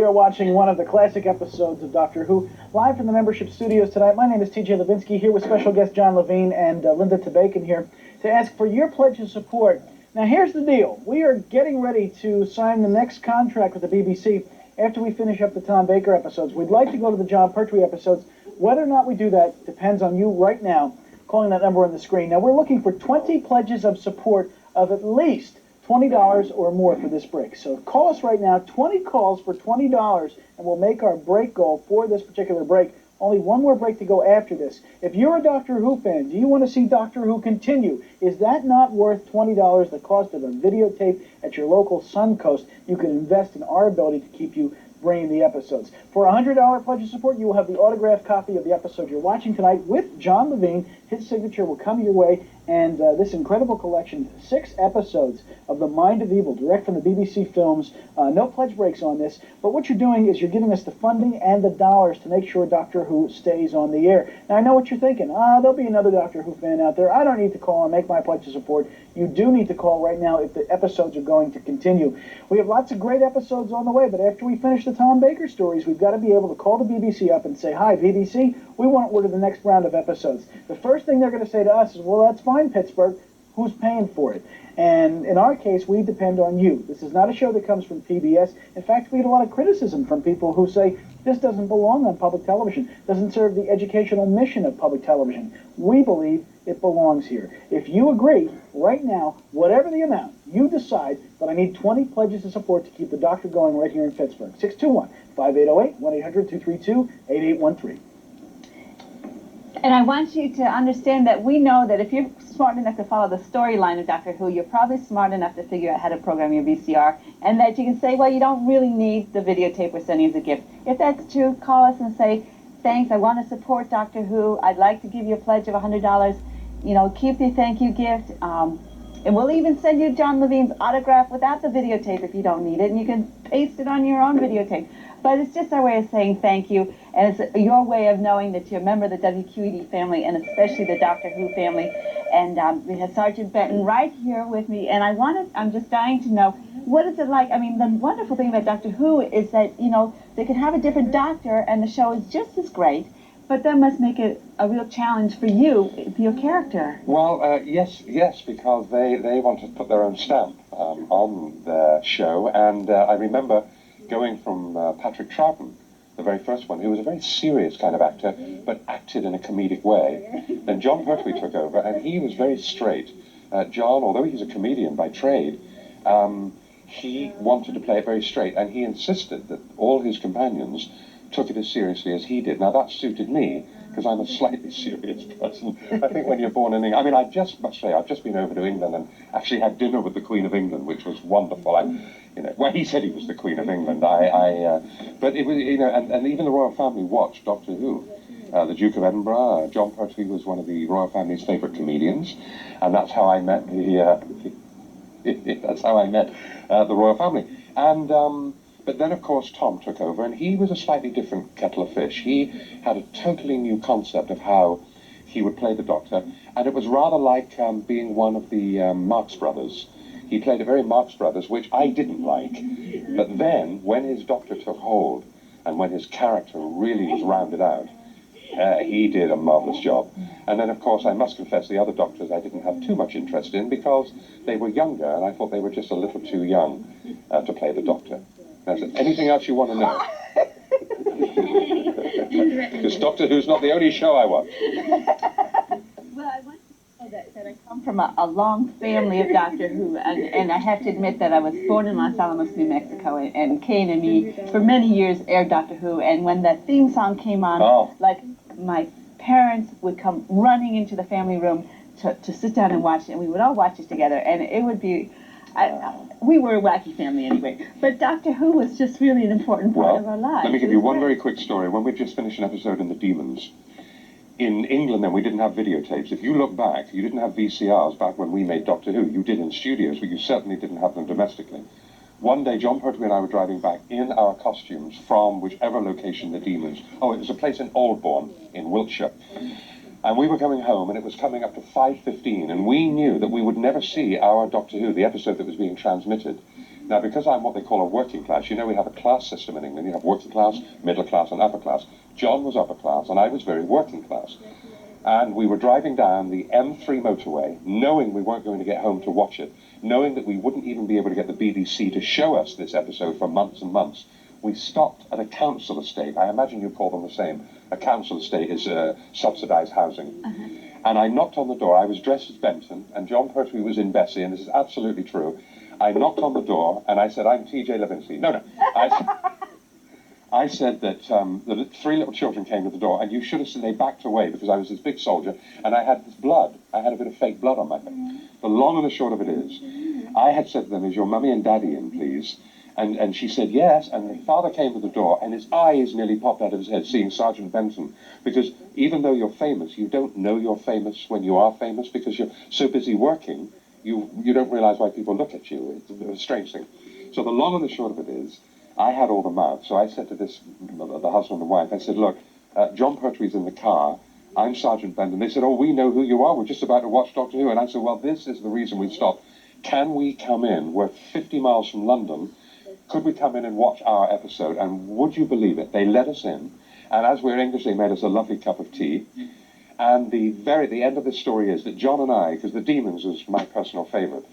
we are watching one of the classic episodes of Doctor Who, live from the membership studios tonight. My name is TJ Lubinsky, here with special guest John Levene and Linda Tabakin here to ask for your pledge of support. Now, here's the deal. We are getting ready to sign the next contract with the BBC after we finish up the Tom Baker episodes. We'd like to go to the John Pertwee episodes. Whether or not we do that depends on you right now, calling that number on the screen. Now, we're looking for 20 pledges of support of at least $20 or more for this break. So call us right now, 20 calls for $20, and we'll make our break goal for this particular break. Only one more break to go after this. If you're a Doctor Who fan, do you want to see Doctor Who continue? Is that not worth $20, the cost of a videotape at your local Suncoast? You can invest in our ability to keep you bringing the episodes. For a $100 pledge of support, you will have the autographed copy of the episode you're watching tonight with John Levene. His signature will come your way, and this incredible collection, 6 episodes of The Mind of Evil, direct from the BBC Films. No pledge breaks on this, but what you're doing is you're giving us the funding and the dollars to make sure Doctor Who stays on the air. Now, I know what you're thinking. There'll be another Doctor Who fan out there. I don't need to call and make my pledge of support. You do need to call right now if the episodes are going to continue. We have lots of great episodes on the way, but after we finish the Tom Baker stories, we've got to be able to call the BBC up and say, "Hi, BBC, we want to order the next round of episodes." The first thing they're going to say to us is, "Well, that's fine, Pittsburgh. Who's paying for it?" And in our case, we depend on you. This is not a show that comes from PBS. In fact, we get a lot of criticism from people who say this doesn't belong on public television, doesn't serve the educational mission of public television. We believe it belongs here. If you agree, right now, whatever the amount, you decide, but I need 20 pledges of support to keep the Doctor going right here in Pittsburgh. 621-5808, 1-800-232-8813. And I want you to understand that we know that if you're smart enough to follow the storyline of Doctor Who, you're probably smart enough to figure out how to program your VCR, and that you can say, well, you don't really need the videotape we're sending as a gift. If that's true, call us and say, thanks, I want to support Doctor Who. I'd like to give you a pledge of $100. You know, keep the thank you gift. And we'll even send you John Levene's autograph without the videotape if you don't need it, and you can paste it on your own videotape. But it's just our way of saying thank you, and it's your way of knowing that you're a member of the WQED family, and especially the Doctor Who family. And we have Sergeant Benton right here with me, and I'm just dying to know, what is it like? I mean, the wonderful thing about Doctor Who is that, you know, they can have a different doctor, and the show is just as great, but that must make it a real challenge for you, for your character. Well, yes, because they want to put their own stamp on their show, and I remember going from Patrick Troughton, the very first one, who was a very serious kind of actor, but acted in a comedic way. Then John Pertwee took over, and he was very straight. John, although he's a comedian by trade, he wanted to play it very straight, and he insisted that all his companions took it as seriously as he did. Now, that suited me, because I'm a slightly serious person. I think when you're born in England, I mean, I just must say, I've just been over to England and actually had dinner with the Queen of England, which was wonderful. Well, he said he was the Queen of England. But it was, and even the royal family watched Doctor Who. The Duke of Edinburgh, John Pertwee was one of the royal family's favourite comedians, and that's how I met that's how I met the royal family. And but then, of course, Tom took over, and he was a slightly different kettle of fish. He had a totally new concept of how he would play the Doctor, and it was rather like being one of the Marx Brothers. He played a very Marx Brothers, which I didn't like. But then, when his Doctor took hold, and when his character really was rounded out, he did a marvellous job. And then, of course, I must confess, the other Doctors I didn't have too much interest in, because they were younger, and I thought they were just a little too young to play the Doctor. Now, is there anything else you want to know? Because Doctor Who's not the only show I watch. Well, I want to know that I come from a long family of Doctor Who, and I have to admit that I was born in Los Alamos, New Mexico, and Kane and me, for many years, aired Doctor Who, and when that theme song came on, like, my parents would come running into the family room to sit down and watch it, and we would all watch it together, and it would be... we were a wacky family anyway, but Doctor Who was just really an important part of our lives. Let me give you one very quick story. When we just finished an episode in The Demons, in England then we didn't have videotapes. If you look back, you didn't have VCRs back when we made Doctor Who. You did in studios, but you certainly didn't have them domestically. One day, John Pertwee and I were driving back in our costumes from whichever location The Demons... Oh, it was a place in Aldbourne, in Wiltshire. And we were coming home, and it was coming up to 5:15, and we knew that we would never see our Doctor Who, the episode that was being transmitted, Now, because I'm what they call a working class, you know we have a class system in England. You have working class, middle class, and upper class. John was upper class, and I was very working class. And we were driving down the M3 motorway, knowing we weren't going to get home to watch it, knowing that we wouldn't even be able to get the BBC to show us this episode for months and months. We stopped at a council estate. I imagine you call them the same. A council estate is subsidised housing. And I knocked on the door. I was dressed as Benton, and John Pertwee was in Bessie, and this is absolutely true. I knocked on the door, and I said, I'm TJ Lubinsky. No. I said that the three little children came to the door, and you should have seen they backed away because I was this big soldier, and I had this blood. I had a bit of fake blood on my face. The long and the short of it is, I had said to them, is your mummy and daddy in, please? And she said yes, and the father came to the door, and his eyes nearly popped out of his head seeing Sergeant Benton, because even though you're famous, you don't know you're famous when you are famous, because you're so busy working, you don't realize why people look at you. It's a strange thing. So the long and the short of it is, I had all the mouth, so I said to the husband and wife, I said, look, John Pertwee's in the car, I'm Sergeant Benton. They said, oh, we know who you are, we're just about to watch Doctor Who. And I said, well, this is the reason we stopped. Can we come in? We're 50 miles from London. Could we come in and watch our episode? And would you believe it? They let us in. And as we're English, they made us a lovely cup of tea. And the end of the story is that John and I, because The Demons was my personal favourite,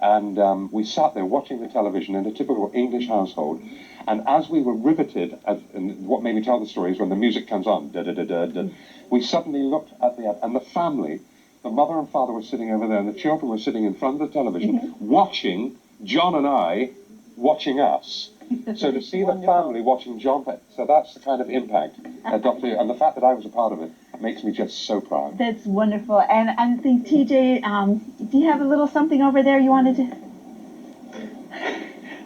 and we sat there watching the television in a typical English household. And as we were riveted, and what made me tell the story is when the music comes on, da-da-da-da-da, we suddenly looked at and the family, the mother and father were sitting over there, and the children were sitting in front of the television, watching John and I watching us. So to see the family watching John, so that's the kind of impact Doctor Who, and the fact that I was a part of it makes me just so proud. That's wonderful. And I think, TJ, do you have a little something over there you wanted to?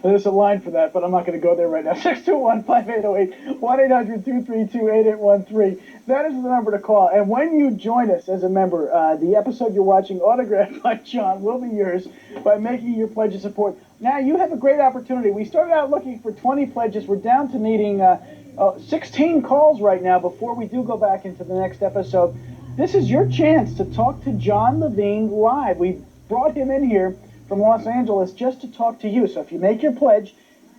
There's a line for that, but I'm not going to go there right now. 621-5808, 1-800-232-8813. That is the number to call. And when you join us as a member, the episode you're watching, autographed by John, will be yours by making your pledge of support. Now, you have a great opportunity. We started out looking for 20 pledges. We're down to needing 16 calls right now before we do go back into the next episode. This is your chance to talk to John Levene live. We brought him in here from Los Angeles just to talk to you. So if you make your pledge,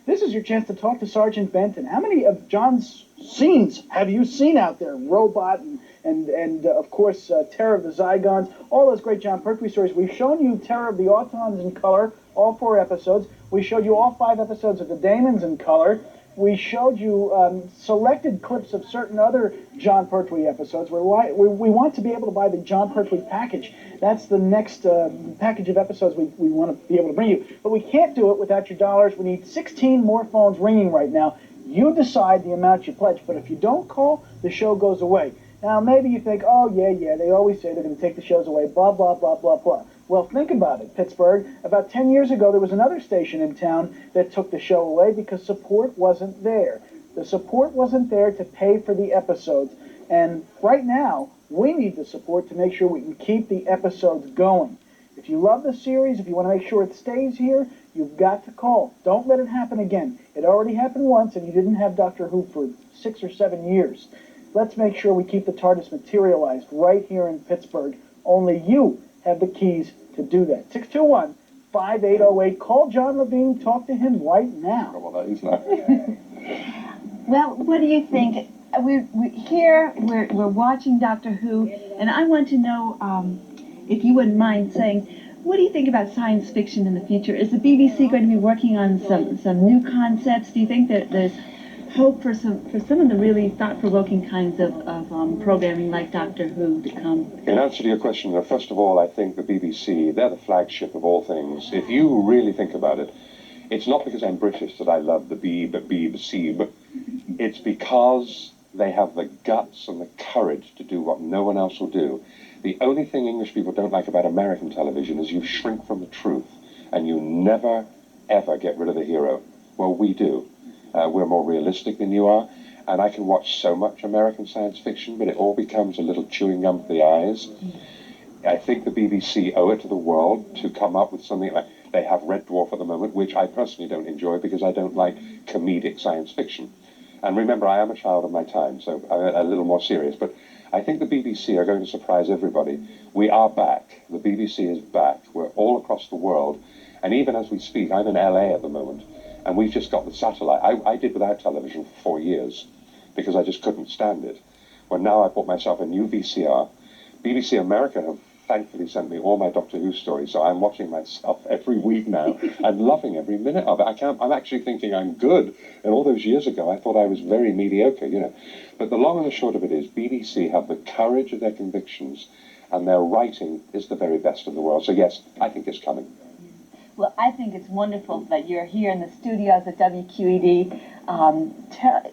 this is your chance to talk to Sergeant Benton. How many of John's scenes have you seen out there? Robot and of course, Terror of the Zygons, all those great John Pertwee stories. We've shown you Terror of the Autons in color, all 4 episodes. We showed you all 5 episodes of the Daemons in color. We showed you selected clips of certain other John Pertwee episodes. We want to be able to buy the John Pertwee package. That's the next package of episodes we want to be able to bring you. But we can't do it without your dollars. We need 16 more phones ringing right now. You decide the amount you pledge. But if you don't call, the show goes away. Now, maybe you think, oh, yeah, they always say they're going to take the shows away, blah, blah, blah, blah, blah. Well, think about it, Pittsburgh. About 10 years ago, there was another station in town that took the show away because support wasn't there. The support wasn't there to pay for the episodes. And right now, we need the support to make sure we can keep the episodes going. If you love the series, if you want to make sure it stays here, you've got to call. Don't let it happen again. It already happened once, and you didn't have Doctor Who for 6 or 7 years. Let's make sure we keep the TARDIS materialized right here in Pittsburgh. Only you have the keys to do that. 621-5808. Call John Levene. Talk to him right now. Well, that is not. Well, what do you think? We're watching Doctor Who, and I want to know if you wouldn't mind saying, what do you think about science fiction in the future? Is the BBC going to be working on some new concepts? Do you think that there's hope for some of the really thought-provoking kinds of programming like Doctor Who to come? In answer to your question, first of all, I think the BBC, they're the flagship of all things. If you really think about it, it's not because I'm British that I love the BBC, but it's because they have the guts and the courage to do what no one else will do. The only thing English people don't like about American television is you shrink from the truth, and you never, ever get rid of the hero. Well, we do. We're more realistic than you are, and I can watch so much American science fiction, but it all becomes a little chewing gum for the eyes. I think the BBC owe it to the world to come up with something like, they have Red Dwarf at the moment, which I personally don't enjoy because I don't like comedic science fiction. And remember, I am a child of my time, so I'm a little more serious, but I think the BBC are going to surprise everybody. We are back. The BBC is back. We're all across the world. And even as we speak, I'm in LA at the moment, and we've just got the satellite. I did without television for 4 years because I just couldn't stand it. Well, now I bought myself a new VCR. BBC America have thankfully sent me all my Doctor Who stories, so I'm watching myself every week now. I'm loving every minute of it. I'm actually thinking I'm good. And all those years ago, I thought I was very mediocre, you know. But the long and the short of it is, BBC have the courage of their convictions, and their writing is the very best in the world. So yes, I think it's coming. Well, I think it's wonderful that you're here in the studios at WQED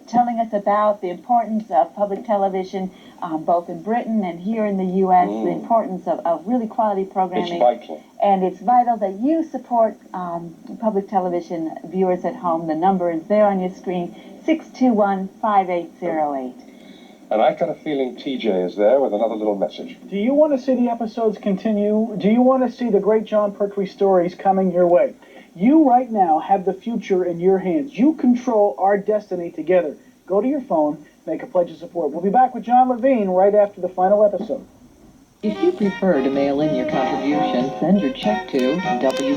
telling us about the importance of public television, both in Britain and here in the U.S., the importance of really quality programming. It's vital. And it's vital that you support public television viewers at home. The number is there on your screen, 621-5808. And I've got a feeling TJ is there with another little message. Do you want to see the episodes continue? Do you want to see the great John Pertwee stories coming your way? You right now have the future in your hands. You control our destiny together. Go to your phone, make a pledge of support. We'll be back with John Levene right after the final episode. If you prefer to mail in your contribution, send your check to WQED.